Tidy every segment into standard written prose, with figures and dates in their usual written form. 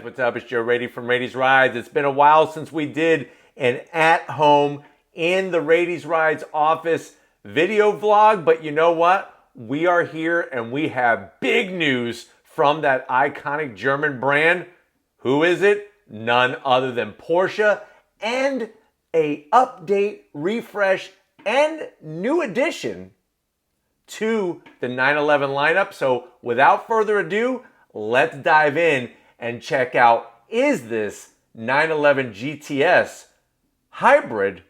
what's up? It's Joe Raiti from Raiti's Rides. It's been a while since we did an at-home in the Raiti's Rides office video vlog, but you know what? We are here and we have big news from that iconic German brand. Who is it? None other than Porsche, and a update, refresh, and new addition to the 911 lineup. So without further ado, let's dive in and check out, is this 911 GTS Hybrid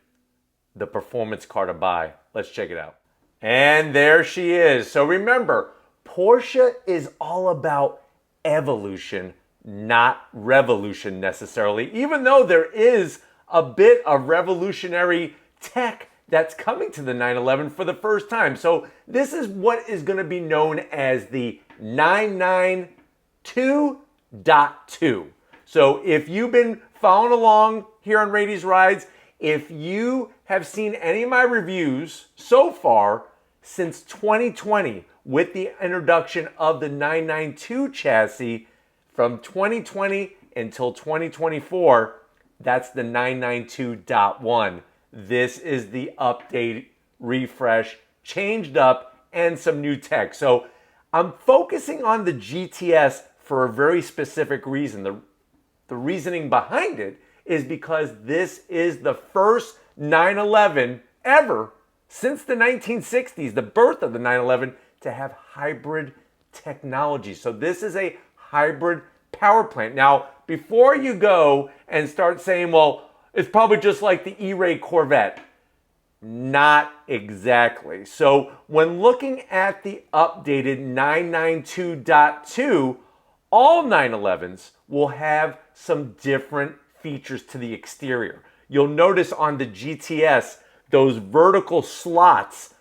the performance car to buy? Let's check it out. And there she is. So remember, Porsche is all about evolution, not revolution necessarily, even though there is a bit of revolutionary tech that's coming to the 911 for the first time. So this is what is going to be known as the 992.2. So if you've been following along here on Raiti's Rides, if you have seen any of my reviews so far since 2020 with the introduction of the 992 chassis from 2020 until 2024, that's the 992.1. This is the update, refresh, changed up, and some new tech. So I'm focusing on the GTS for a very specific reason. The reasoning behind it is because this is the first 911 ever since the 1960s, the birth of the 911, to have hybrid technology. So this is a hybrid power plant. Now, before you go and start saying, well, it's probably just like the E-Ray Corvette. Not exactly. So when looking at the updated 992.2, all 911s will have some different features to the exterior. You'll notice on the GTS, those vertical slots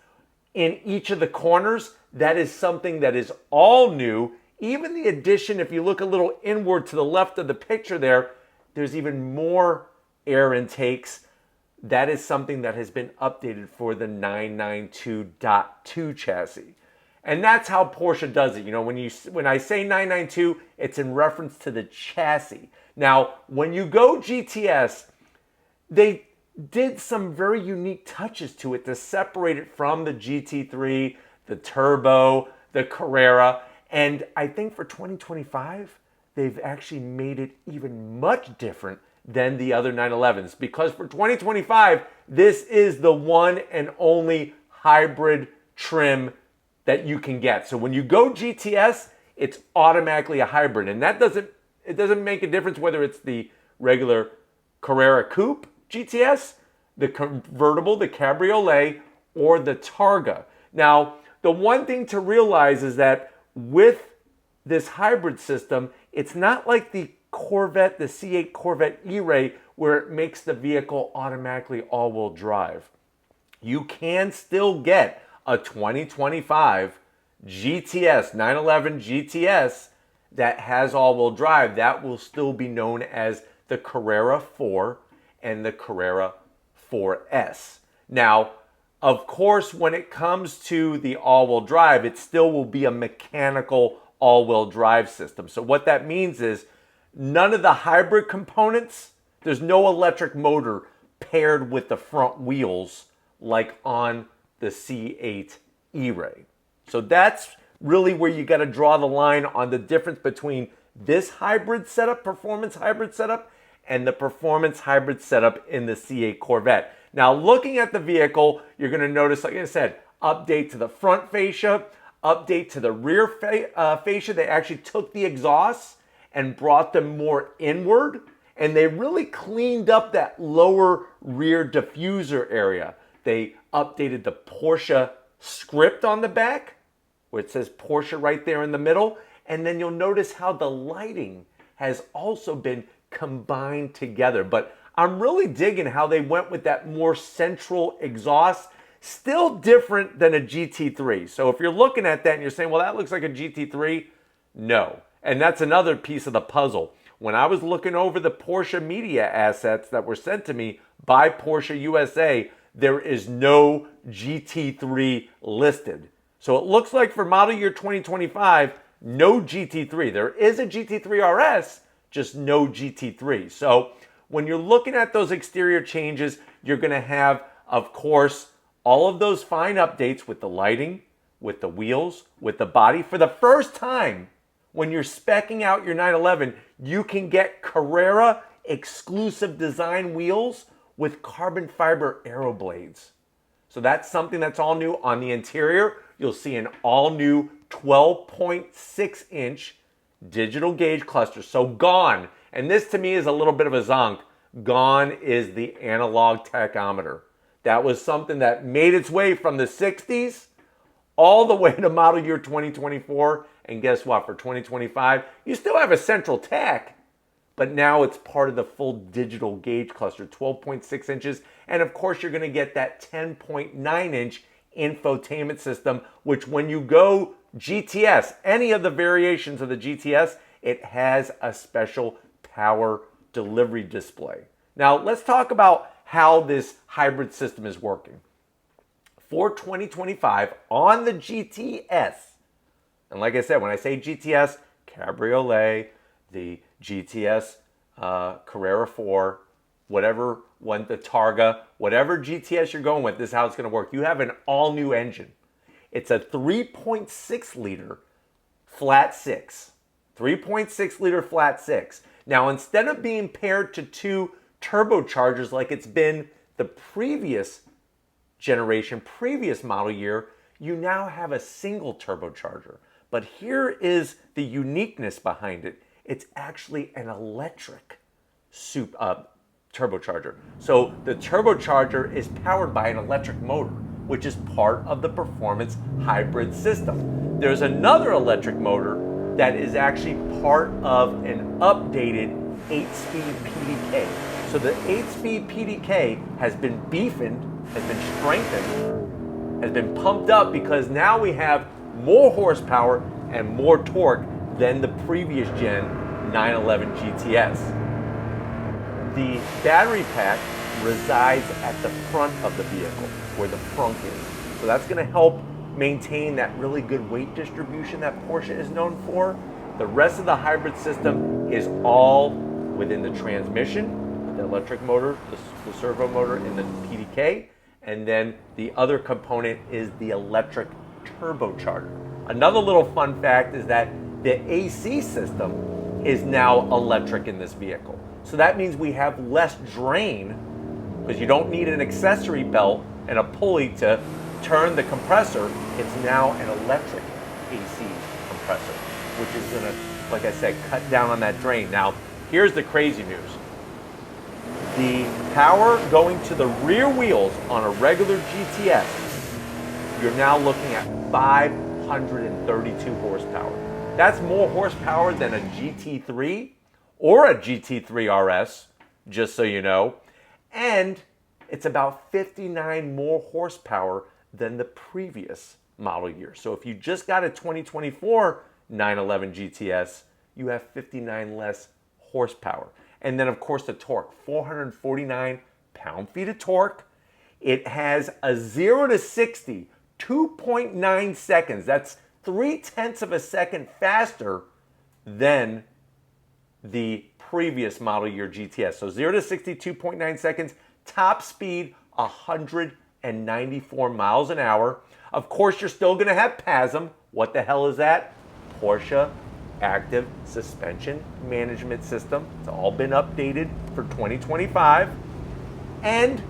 in each of the corners, that is something that is all new. Even the addition, if you look a little inward to the left of the picture there, there's even more air intakes. That is something that has been updated for the 992.2 chassis. And that's how Porsche does it. You know, when I say 992, it's in reference to the chassis. Now, when you go GTS, they did some very unique touches to it to separate it from the GT3, the Turbo, the Carrera. And I think for 2025, they've actually made it even much different than the other 911s, because for 2025, this is the one and only hybrid trim that you can get. So when you go GTS, it's automatically a hybrid, and it doesn't make a difference whether it's the regular Carrera Coupe GTS, the convertible, the Cabriolet, or the Targa. Now, the one thing to realize is that with this hybrid system, it's not like the Corvette, the C8 Corvette E-Ray, where it makes the vehicle automatically all-wheel drive. You can still get a 2025 GTS, 911 GTS, that has all-wheel drive. That will still be known as the Carrera 4 and the Carrera 4S. Now, of course, when it comes to the all-wheel drive, it still will be a mechanical all-wheel drive system. So what that means is none of the hybrid components, there's no electric motor paired with the front wheels like on the C8 E-Ray. So that's really where you got to draw the line on the difference between this hybrid setup, performance hybrid setup, and the performance hybrid setup in the C8 Corvette. Now, looking at the vehicle, you're going to notice, like I said, update to the front fascia, update to the rear fascia. They actually took the exhausts and brought them more inward, and they really cleaned up that lower rear diffuser area. They updated the Porsche script on the back, where it says Porsche right there in the middle, and then you'll notice how the lighting has also been combined together. But I'm really digging how they went with that more central exhaust, still different than a GT3. So if you're looking at that and you're saying, well, that looks like a GT3, no. And that's another piece of the puzzle. When I was looking over the Porsche media assets that were sent to me by Porsche USA, there is no GT3 listed. So it looks like for model year 2025, no GT3. There is a GT3 RS, just no GT3. So when you're looking at those exterior changes, you're going to have, of course, all of those fine updates with the lighting, with the wheels, with the body. For the first time, when you're speccing out your 911, you can get Carrera exclusive design wheels with carbon fiber aero blades. So that's something that's all new. On the interior, you'll see an all new 12.6 inch digital gauge cluster. So gone, and this to me is a little bit of a zonk, gone is the analog tachometer. That was something that made its way from the 60s all the way to model year 2024. And guess what? For 2025, you still have a central tach, but now it's part of the full digital gauge cluster, 12.6 inches. And of course, you're going to get that 10.9 inch infotainment system, which when you go GTS, any of the variations of the GTS, it has a special power delivery display. Now, let's talk about how this hybrid system is working. For 2025 on the GTS, and like I said, when I say GTS, Cabriolet, the GTS Carrera 4, whatever one, the Targa, whatever GTS you're going with, this is how it's going to work. You have an all-new engine. It's a 3.6 liter flat six. 3.6 liter flat six. Now, instead of being paired to two turbochargers like it's been the previous generation, previous model year, you now have a single turbocharger. But here is the uniqueness behind it. It's actually an electric turbocharger. So the turbocharger is powered by an electric motor, which is part of the performance hybrid system. There's another electric motor that is actually part of an updated 8-speed PDK. So the 8-speed PDK has been beefined, has been strengthened, has been pumped up because now we have more horsepower and more torque than the previous gen 911 GTS. The battery pack resides at the front of the vehicle, where the frunk is. So that's going to help maintain that really good weight distribution that Porsche is known for. The rest of the hybrid system is all within the transmission, the electric motor, the servo motor in the PDK, and then the other component is the electric turbocharger. Another little fun fact is that the AC system is now electric in this vehicle. So that means we have less drain because you don't need an accessory belt and a pulley to turn the compressor. It's now an electric AC compressor, which is going to, like I said, cut down on that drain. Now, here's the crazy news. The power going to the rear wheels on a regular GTS, you're now looking at 532 horsepower. That's more horsepower than a GT3 or a GT3 RS, just so you know. And it's about 59 more horsepower than the previous model year. So if you just got a 2024 911 GTS, you have 59 less horsepower. And then of course the torque, 449 pound-feet of torque. It has a 0 to 60, 2.9 seconds. That's 0.3 of a second faster than the previous model year GTS. So 0 to 60, 2.9 seconds, top speed 194 miles an hour. Of course, you're still going to have PASM. What the hell is that? Porsche Active Suspension Management System. It's all been updated for 2025. And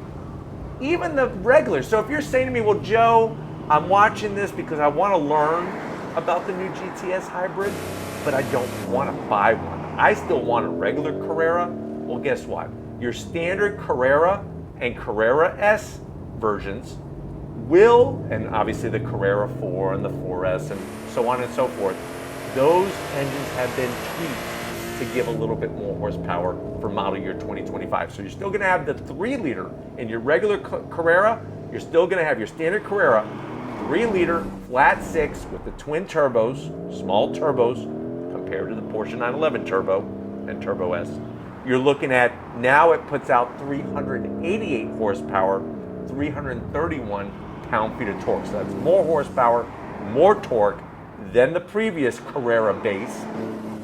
even the regular. So if you're saying to me, well, Joe, I'm watching this because I want to learn about the new GTS Hybrid, but I don't want to buy one. I still want a regular Carrera. Well, guess what? Your standard Carrera and Carrera S versions will, and obviously the Carrera 4 and the 4S and so on and so forth, those engines have been tweaked to give a little bit more horsepower for model year 2025. So you're still going to have the 3-liter in your regular Carrera. You're still going to have your standard Carrera 3-liter flat 6 with the twin turbos, small turbos, compared to the Porsche 911 Turbo and Turbo S. You're looking at, now it puts out 388 horsepower, 331 pound-feet of torque. So that's more horsepower, more torque than the previous Carrera base.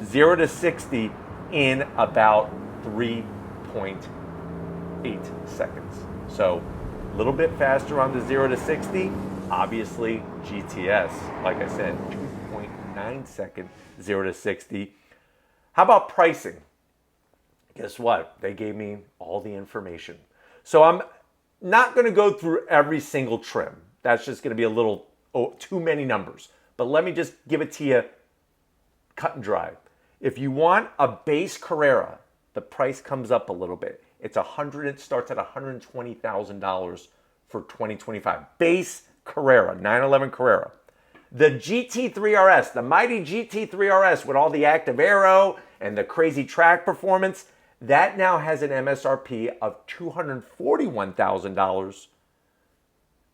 0 to 60, in about 3.8 seconds. So a little bit faster on the 0 to 60. Obviously, GTS, like I said, 2.9 second 0 to 60. How about pricing? Guess what? They gave me all the information. So I'm not going to go through every single trim. That's just going to be a little too many numbers. But let me just give it to you cut and dry. If you want a base Carrera, the price comes up a little bit. It starts at $120,000 for 2025. Base Carrera, 911 Carrera. The GT3 RS, the mighty GT3 RS with all the active aero and the crazy track performance, that now has an MSRP of $241,000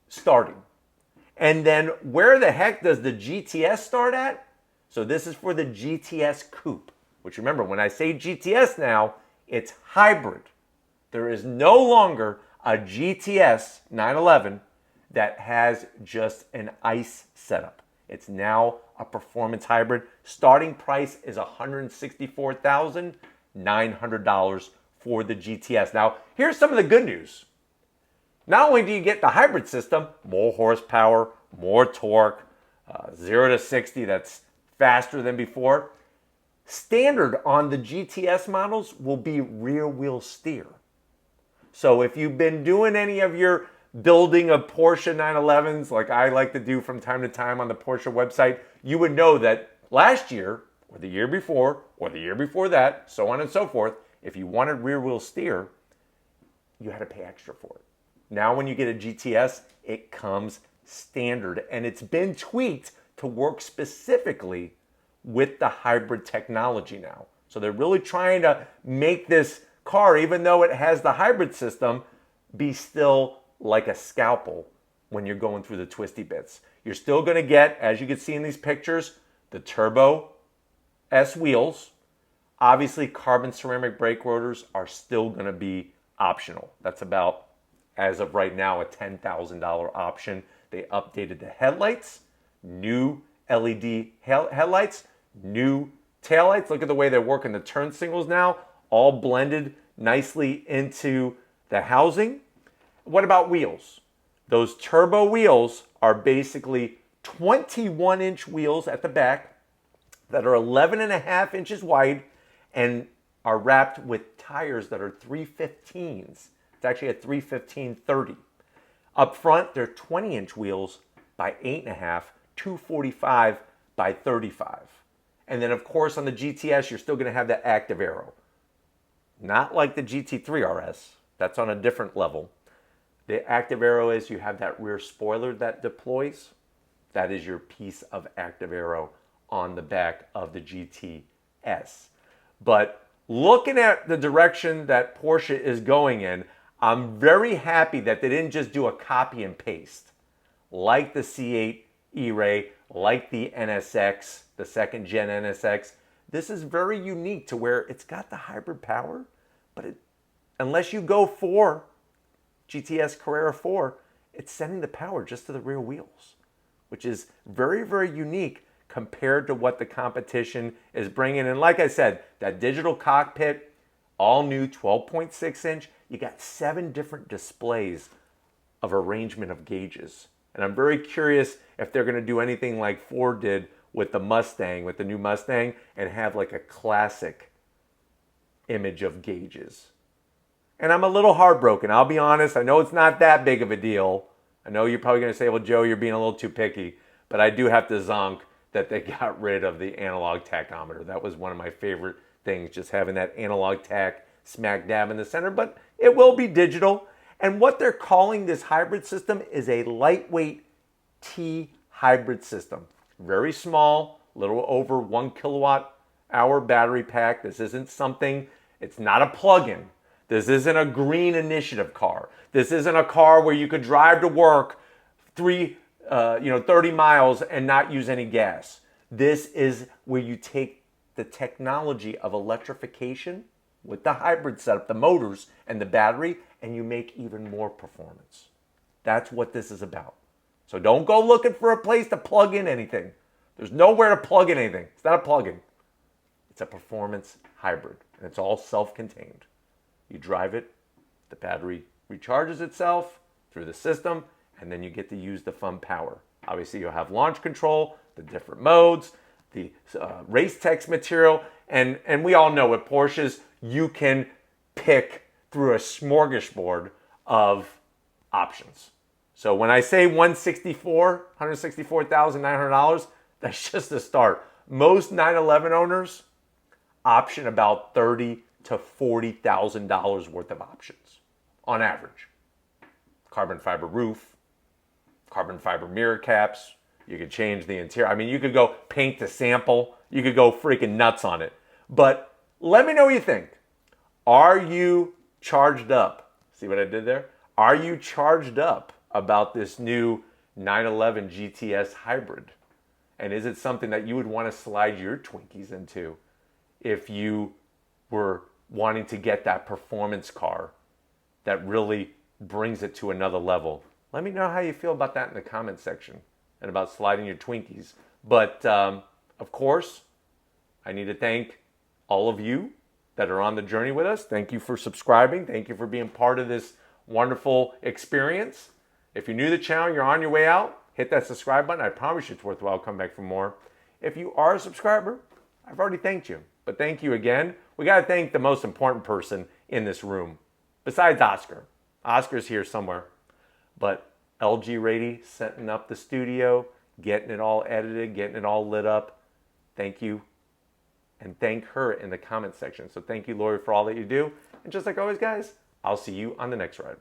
starting. And then where the heck does the GTS start at? So this is for the GTS Coupe, which remember, when I say GTS now, it's hybrid. There is no longer a GTS 911 that has just an ICE setup. It's now a performance hybrid. Starting price is $164,900 for the GTS. Now, here's some of the good news. Not only do you get the hybrid system, more horsepower, more torque, 0 to 60, that's faster than before. Standard on the GTS models will be rear wheel steer. So if you've been doing any of your building of Porsche 911s, like I like to do from time to time on the Porsche website, you would know that last year, or the year before, or the year before that, so on and so forth, if you wanted rear wheel steer, you had to pay extra for it. Now when you get a GTS, it comes standard, and it's been tweaked to work specifically with the hybrid technology now. So they're really trying to make this car, even though it has the hybrid system, be still like a scalpel when you're going through the twisty bits. You're still going to get, as you can see in these pictures, the Turbo S wheels. Obviously, carbon ceramic brake rotors are still going to be optional. That's about, as of right now, a $10,000 option. They updated the headlights, new LED headlights, new taillights. Look at the way they're working the turn signals now, all blended nicely into the housing. What about wheels? Those turbo wheels are basically 21-inch wheels at the back that are 11.5 inches wide and are wrapped with tires that are 315s. It's actually a 315/30. Up front, they're 20-inch wheels by 8.5, 245 by 35. And then, of course, on the GTS, you're still going to have that active aero. Not like the GT3 RS. That's on a different level. The active aero is you have that rear spoiler that deploys. That is your piece of active aero on the back of the GTS. But looking at the direction that Porsche is going in, I'm very happy that they didn't just do a copy and paste like the C8 E-Ray, like the NSX, the second gen NSX. This is very unique to where it's got the hybrid power, but unless you go for GTS Carrera 4, it's sending the power just to the rear wheels, which is very, very unique compared to what the competition is bringing. And like I said, that digital cockpit, all new 12.6 inch, you got 7 different displays of arrangement of gauges. And I'm very curious if they're going to do anything like Ford did with the Mustang, with the new Mustang, and have like a classic image of gauges. And I'm a little heartbroken, I'll be honest. I know it's not that big of a deal. I know you're probably going to say, well, Joe, you're being a little too picky. But I do have to zonk that they got rid of the analog tachometer. That was one of my favorite things, just having that analog tach smack dab in the center. But it will be digital. And what they're calling this hybrid system is a lightweight T hybrid system. Very small, little over 1 kilowatt hour battery pack. This isn't something, it's not a plug-in. This isn't a green initiative car. This isn't a car where you could drive to work 30 miles and not use any gas. This is where you take the technology of electrification with the hybrid setup, the motors and the battery, and you make even more performance. That's what this is about. So don't go looking for a place to plug in anything. There's nowhere to plug in anything. It's not a plug-in. It's a performance hybrid. and it's all self-contained. You drive it, the battery recharges itself through the system, and then you get to use the fun power. Obviously, you'll have launch control, the different modes, the race text material, and we all know with Porsches, you can pick through a smorgasbord of options. So when I say $164,900, that's just the start. Most 911 owners option about $30,000 to $40,000 worth of options on average. Carbon fiber roof, carbon fiber mirror caps. You could change the interior. I mean, you could go paint to sample. You could go freaking nuts on it. But let me know what you think. Are you charged up? See what I did there? Are you charged up about this new 911 GTS Hybrid? And is it something that you would want to slide your Twinkies into if you were wanting to get that performance car that really brings it to another level? Let me know how you feel about that in the comment section and about sliding your Twinkies. But of course, I need to thank all of you that are on the journey with us. Thank you for subscribing. Thank you for being part of this wonderful experience. If you're new to the channel, you're on your way out, hit that subscribe button. I promise you it's worthwhile. Come back for more. If you are a subscriber, I've already thanked you. But thank you again. We got to thank the most important person in this room, besides Oscar. Oscar's here somewhere. But LG Raiti setting up the studio, getting it all edited, getting it all lit up. Thank you. And thank her in the comment section. So thank you, Lori, for all that you do. And just like always, guys, I'll see you on the next ride.